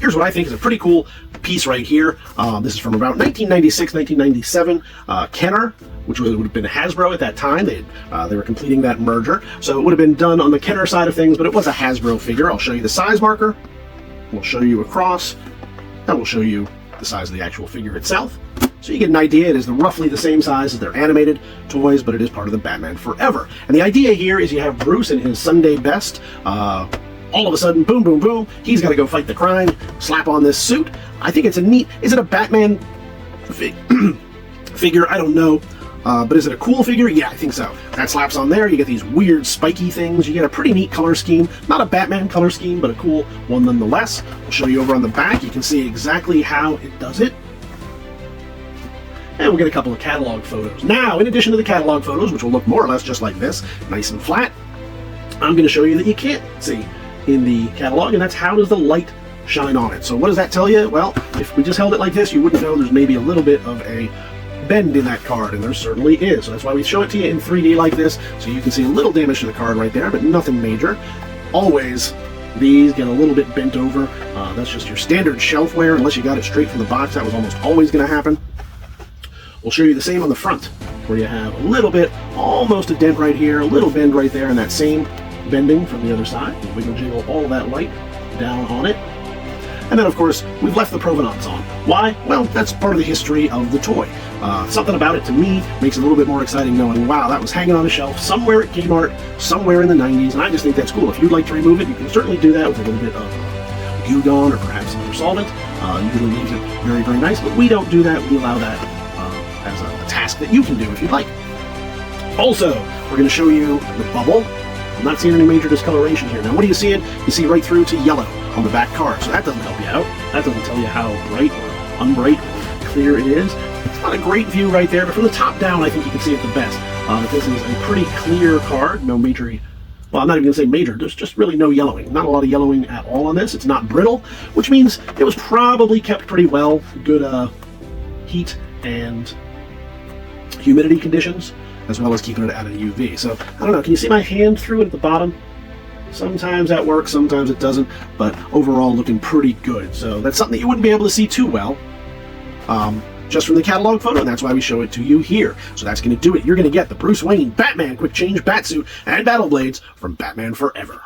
here's what I think is a pretty cool piece right here. This is from about 1996, 1997. Kenner, which would have been Hasbro at that time. They were completing that merger. So it would have been done on the Kenner side of things, but it was a Hasbro figure. I'll show you the size marker. We'll show you across. And we'll show you the size of the actual figure itself. So you get an idea. It is roughly the same size as their animated toys, but it is part of the Batman Forever. And the idea here is you have Bruce in his Sunday best. All of a sudden, boom, boom, boom, he's got to go fight the crime, slap on this suit. I think it's a neat... Is it a Batman figure? I don't know. But is it a cool figure? Yeah, I think so. That slaps on there. You get these weird spiky things. You get a pretty neat color scheme. Not a Batman color scheme, but a cool one nonetheless. I'll show you over on the back. You can see exactly how it does it. And we'll get a couple of catalog photos. Now, in addition to the catalog photos, which will look more or less just like this, nice and flat, I'm going to show you that you can't see in the catalog, and that's how does the light shine on it. So what does that tell you? Well, if we just held it like this, you wouldn't know there's maybe a little bit of a bend in that card, and there certainly is. So that's why we show it to you in 3D like this, so you can see a little damage to the card right there, but nothing major. Always, these get a little bit bent over. That's just your standard shelf wear, unless you got it straight from the box. That was almost always going to happen. We'll show you the same on the front, where you have a little bit, almost a dent right here, a little bend right there, and that same bending from the other side. You wiggle jiggle all that light down on it. And then, of course, we've left the provenance on. Why? Well, that's part of the history of the toy. Something about it, to me, makes it a little bit more exciting knowing, wow, that was hanging on a shelf somewhere at Kmart, somewhere in the 90s, and I just think that's cool. If you'd like to remove it, you can certainly do that with a little bit of Goo Gone or perhaps some other solvent. Usually leaves it very, very nice, but we don't do that. We allow that as a task that you can do if you'd like. Also, we're going to show you the bubble. I'm not seeing any major discoloration here. Now, what are you seeing? You see right through to yellow on the back card, so that doesn't help you out. That doesn't tell you how bright or unbright or clear it is. It's not a great view right there, but from the top down, I think you can see it the best. This is a pretty clear card. No major... Well, I'm not even going to say major. There's just really no yellowing. Not a lot of yellowing at all on this. It's not brittle, which means it was probably kept pretty well. Good heat and humidity conditions, as well as keeping it out of UV. So, I don't know, can you see my hand through it at the bottom? Sometimes that works, sometimes it doesn't, but overall looking pretty good. So that's something that you wouldn't be able to see too well just from the catalog photo, and that's why we show it to you here. So that's going to do it. You're going to get the Bruce Wayne Batman Quick Change Batsuit and Battle Blades from Batman Forever.